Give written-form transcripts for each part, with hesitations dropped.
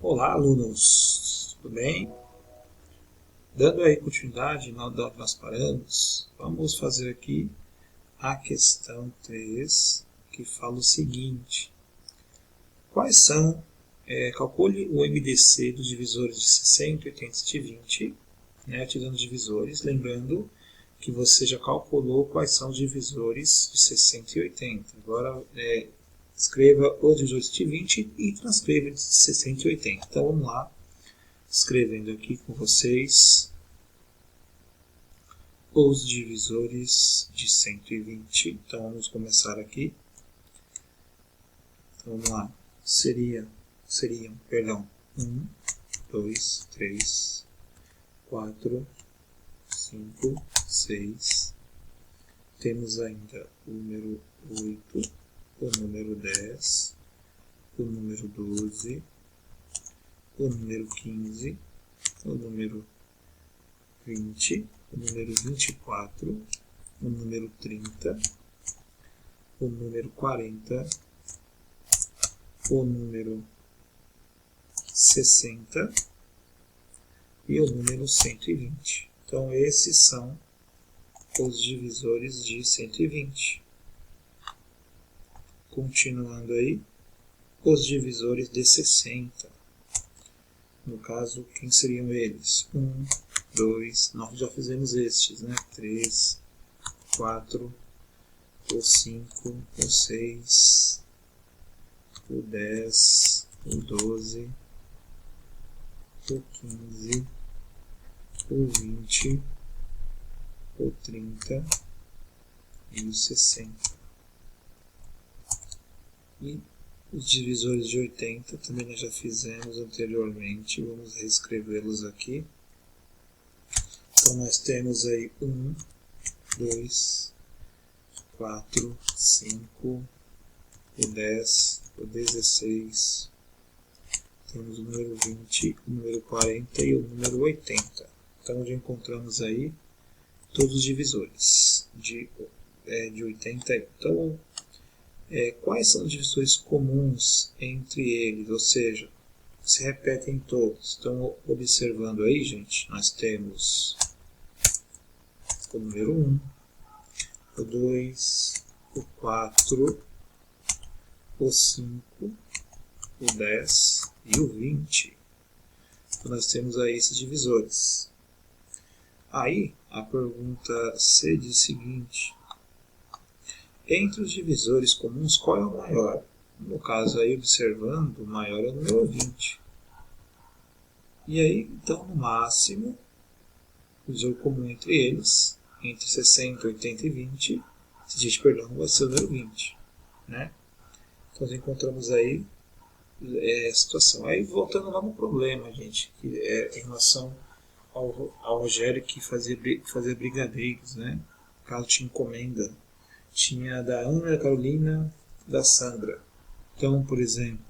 Olá, alunos, tudo bem? Dando aí continuidade na onde nós paramos, vamos fazer aqui a questão 3, que fala o seguinte: quais são, calcule o MDC dos divisores de 60, 80 e 120, utilizando divisores, lembrando que você já calculou quais são os divisores de 60 e 80. Agora, escreva os divisores de 20 e transcreva de 60 e 80. Então, vamos lá, escrevendo aqui com vocês os divisores de 120. Então, vamos começar aqui. Então, vamos lá. Seriam, 1, 2, 3, 4, 5, 6. Temos ainda o número 8, o número 10, o número 12, o número 15, o número 20, o número 24, o número 30, o número 40, o número 60 e o número 120. Então, esses são os divisores de 120. Continuando aí, os divisores de 60. No caso, quem seriam eles? 1, 2, nós já fizemos estes, 3, 4, o 5, o 6, o 10, o 12, o 15, o 20, o 30 e o 60. E os divisores de 80 também nós já fizemos anteriormente, vamos reescrevê-los aqui. Então nós temos aí 1, 2, 4, 5, o 10, o 16, temos o número 20, o número 40 e o número 80. Então já encontramos aí todos os divisores de 80. Então, quais são os divisores comuns entre eles? Ou seja, se repetem todos. Então, observando aí, gente, nós temos o número 1, o 2, o 4, o 5, o 10 e o 20. Então, nós temos aí esses divisores. Aí, a pergunta C diz o seguinte: entre os divisores comuns, qual é o maior? No caso aí, observando, o maior é o número 20. E aí, então, no máximo, o divisor comum entre eles, entre 60, 80 e 20, vai ser o número 20. Então, nós encontramos aí a situação. Aí, voltando lá no problema, gente, que é em relação ao Rogério que fazia brigadeiros, caso tinha encomenda. Tinha da Ana, da Carolina, da Sandra. Então, por exemplo,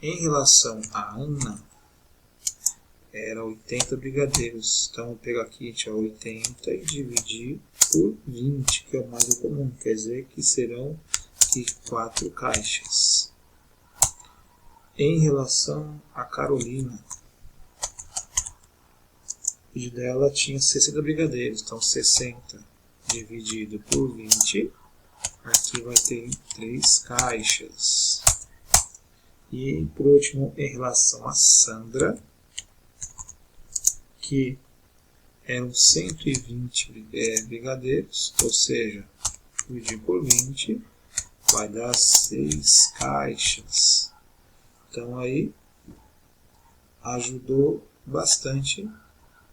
em relação à Ana, era 80 brigadeiros. Então, eu pego aqui, tinha 80 e dividir por 20, que é o mais comum. Quer dizer que serão aqui 4 caixas. Em relação à Carolina, o pedido dela tinha 60 brigadeiros. Então, 60 dividido por 20, aqui vai ter 3 caixas. E por último, em relação a Sandra, que eram 120 brigadeiros, ou seja, dividir por 20 vai dar 6 caixas. Então aí ajudou bastante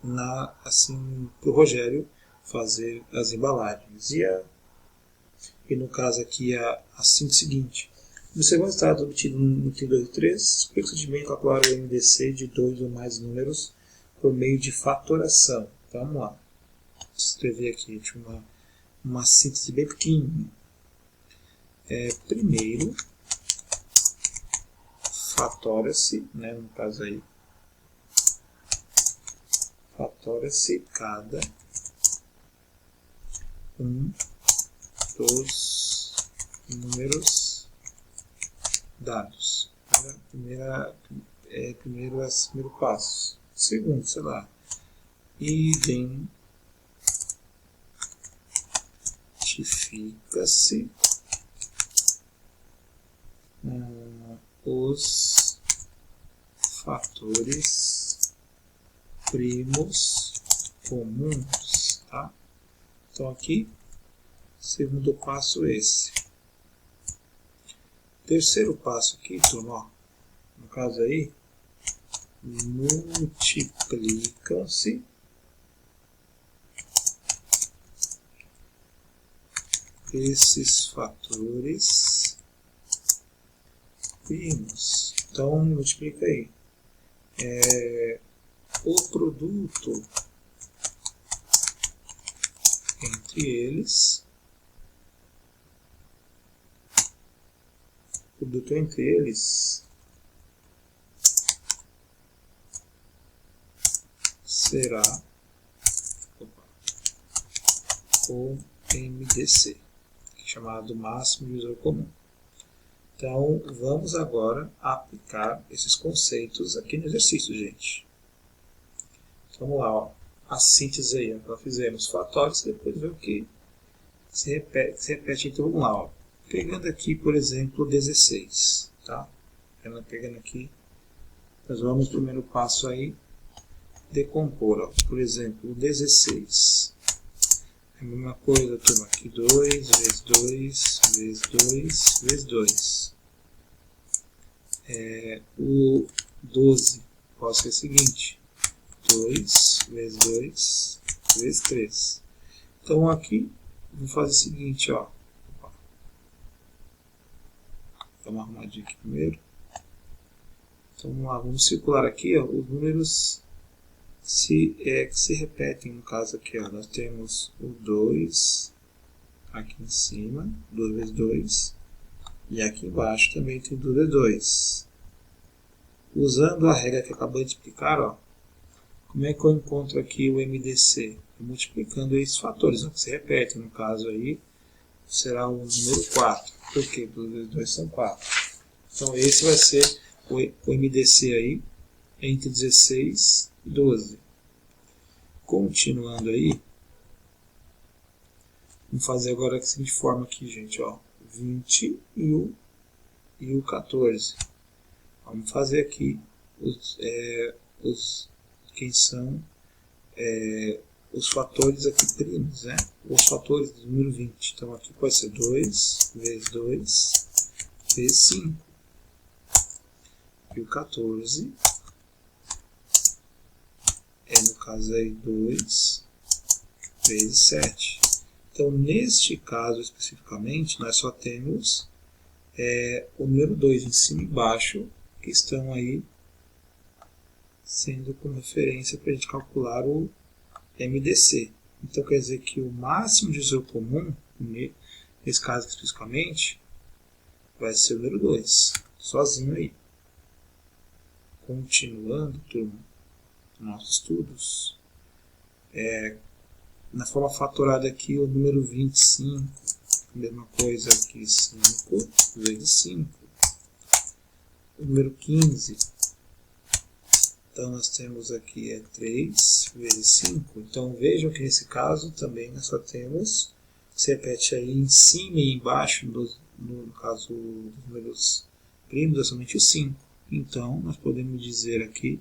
para o Rogério fazer as embalagens. E no caso aqui a síntese seguinte: observando o estado obtido no item 2 e 3, explica o procedimento calcular o MDC de 2 ou mais números por meio de fatoração. Então, vamos lá. Vou escrever aqui uma síntese bem pequenininha. Primeiro, fatora-se, no caso aí, fatora-se cada um dos números dados. primeiro esse primeiro passo. Segundo, sei lá, identifica-se os fatores primos comuns, tá? Então aqui, segundo passo esse. Terceiro passo aqui, turma, ó, no caso aí, multiplicam-se esses fatores primos. Então, multiplica aí. O produto entre eles, será o MDC, chamado máximo divisor comum. Então, vamos agora aplicar esses conceitos aqui no exercício, gente. Então, vamos lá, ó. A síntese aí, ó. Nós fizemos fatórios, depois ver o que se repete. Então, vamos lá, ó. Pegando aqui, por exemplo, 16, tá? Pegando aqui, nós vamos, primeiro passo aí, decompor, ó. Por exemplo, 16. É a mesma coisa, turma, aqui 2 vezes 2 vezes 2 vezes 2. O 12 pode ser o seguinte, 2 vezes 2 vezes 3. Então aqui, vou fazer o seguinte, ó. Dá uma arrumadinha aqui primeiro. Então vamos lá, vamos circular aqui, ó, os números que se repetem, no caso aqui, ó, nós temos o 2 aqui em cima, 2 vezes 2, e aqui embaixo também tem 2 vezes 2. Usando a regra que acabamos de explicar, ó, como é que eu encontro aqui o MDC? Multiplicando esses fatores, ó, que se repetem, no caso aí, será o número 4, porque 2 vezes 2 são 4. Então esse vai ser o MDC aí, entre 16 e 12. Continuando aí, vamos fazer agora da seguinte forma aqui, gente, ó, 20 e o 14. Vamos fazer aqui quem são os fatores aqui primos, né? Os fatores do número 20. Então aqui pode ser 2 vezes 2 vezes 5. E o 14 no caso aí 2 vezes 7. Então neste caso especificamente nós só temos o número 2 em cima e embaixo, que estão aí sendo como referência para a gente calcular o MDC. Então quer dizer que o máximo divisor comum, nesse caso especificamente, vai ser o número 2, sozinho aí. Continuando, turma, nossos estudos. Na forma fatorada aqui, o número 25, a mesma coisa aqui, 5 vezes 5. O número 15, então nós temos aqui 3 vezes 5. Então vejam que nesse caso também nós só temos, se repete aí em cima e embaixo, no caso dos números primos, é somente o 5. Então nós podemos dizer aqui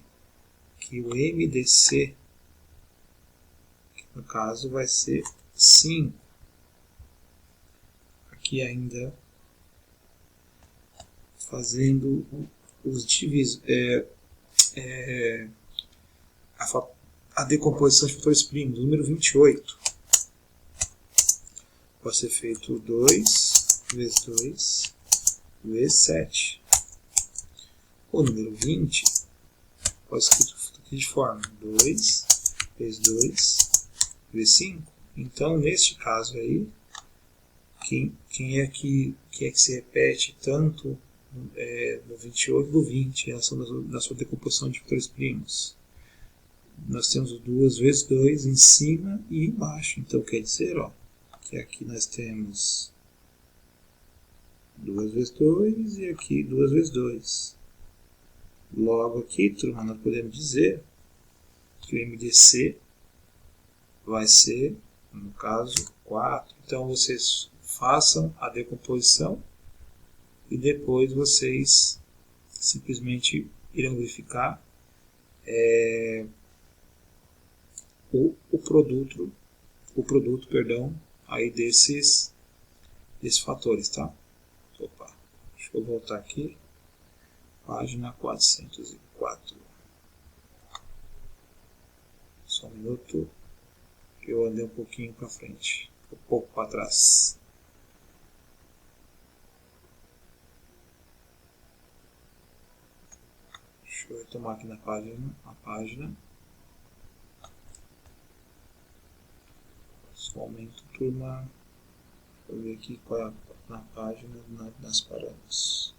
que o MDC, que no caso vai ser 5. Aqui ainda fazendo os divisos, a decomposição de fatores primos. O número 28 pode ser feito 2 vezes 2 vezes 7. O número 20 pode ser escrito aqui de forma 2 vezes 2 vezes 5. Então, neste caso aí, quem é que se repete tanto no 28 do 20 em relação da sua decomposição de fatores primos? Nós temos o 2 vezes 2 em cima e embaixo. Então, quer dizer, ó, que aqui nós temos 2 vezes 2 e aqui 2 vezes 2. Logo aqui, turma, nós podemos dizer que o MDC vai ser, no caso, 4. Então, vocês façam a decomposição e depois vocês simplesmente irão verificar o produto, aí desses fatores, tá? Opa, deixa eu voltar aqui. Página 404. Só um minuto, que eu andei um pouquinho para frente, um pouco para trás. Deixa eu retomar aqui na página. Só aumento, turma. Vou ver aqui qual é na página nas parâmetros.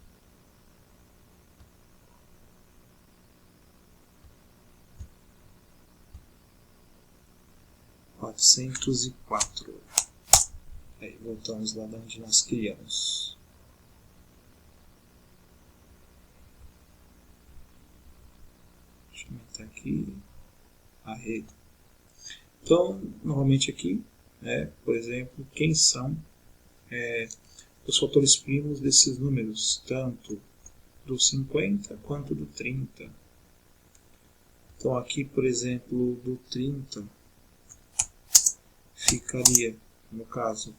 Aí voltamos lá de onde nós criamos. Deixa eu aumentar aqui a rede. Então, novamente aqui, por exemplo, quem são os fatores primos desses números, tanto do 50 quanto do 30. Então aqui, por exemplo, do 30, ficaria, no caso,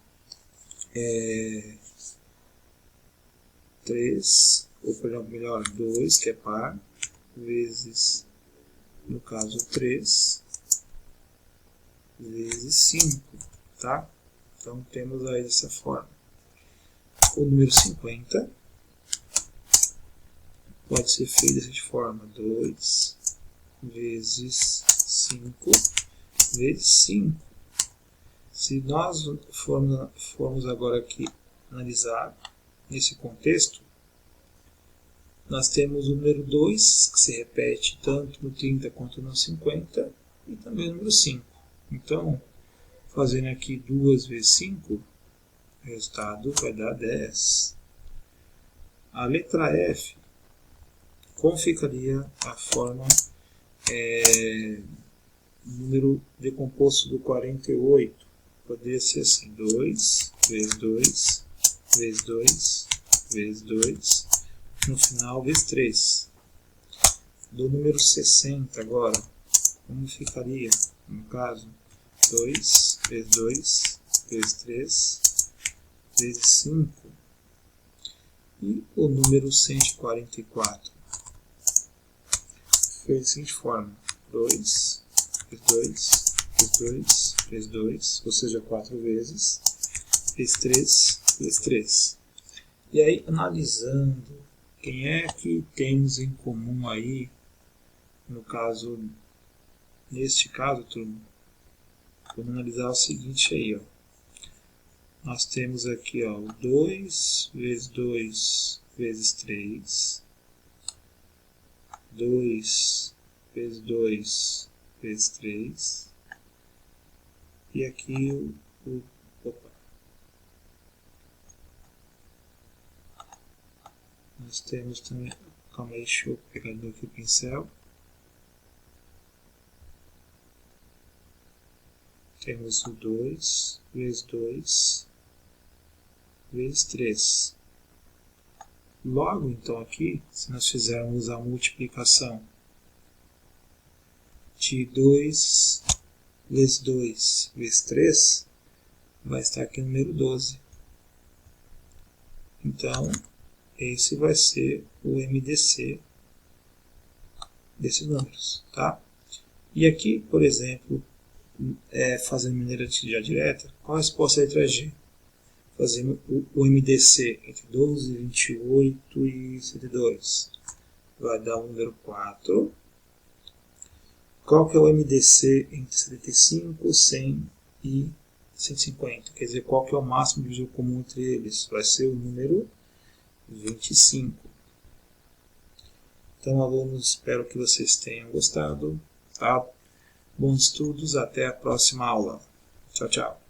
3, ou melhor, 2, que é par, vezes, no caso, 3, vezes 5, tá? Então temos aí dessa forma. O número 50 pode ser feito dessa forma, 2 vezes 5 vezes 5. Se nós formos agora aqui analisar nesse contexto, nós temos o número 2, que se repete tanto no 30 quanto no 50, e também o número 5. Então, fazendo aqui 2 vezes 5, o resultado vai dar 10. A letra F, como ficaria a forma número decomposto do 48? Poderia ser assim, 2 vezes 2 vezes 2 vezes 2, no final vezes 3. Do número 60 agora, como ficaria? No caso, 2 vezes 2 vezes 3 vezes 5. E o número 144 foi da seguinte forma: 2 vezes 2 vezes 2 vezes 2, ou seja, 4 vezes, vezes 3 vezes 3. E aí, analisando, quem é que temos em comum aí, no caso, neste caso, turma, vamos analisar o seguinte aí, ó. Nós temos aqui, ó, 2 vezes 2 vezes 3, 2 vezes 2 vezes 3, e aqui nós temos também, calma aí, deixa eu pegar aqui o pincel. Temos o 2 vezes 2 vezes 3. Logo, então, aqui, se nós fizermos a multiplicação de 2 vezes 2 vezes 3, vai estar aqui no número 12. Então, esse vai ser o MDC desses números, tá? E aqui, por exemplo, fazendo maneira já direta, qual a resposta da letra G? Fazendo o MDC entre 12, 28 e 102. Vai dar o número 4. Qual que é o MDC entre 75, 100 e 150? Quer dizer, qual que é o máximo divisor comum entre eles? Vai ser o número 25. Então, alunos, espero que vocês tenham gostado. Tá? Bons estudos, até a próxima aula. Tchau, tchau.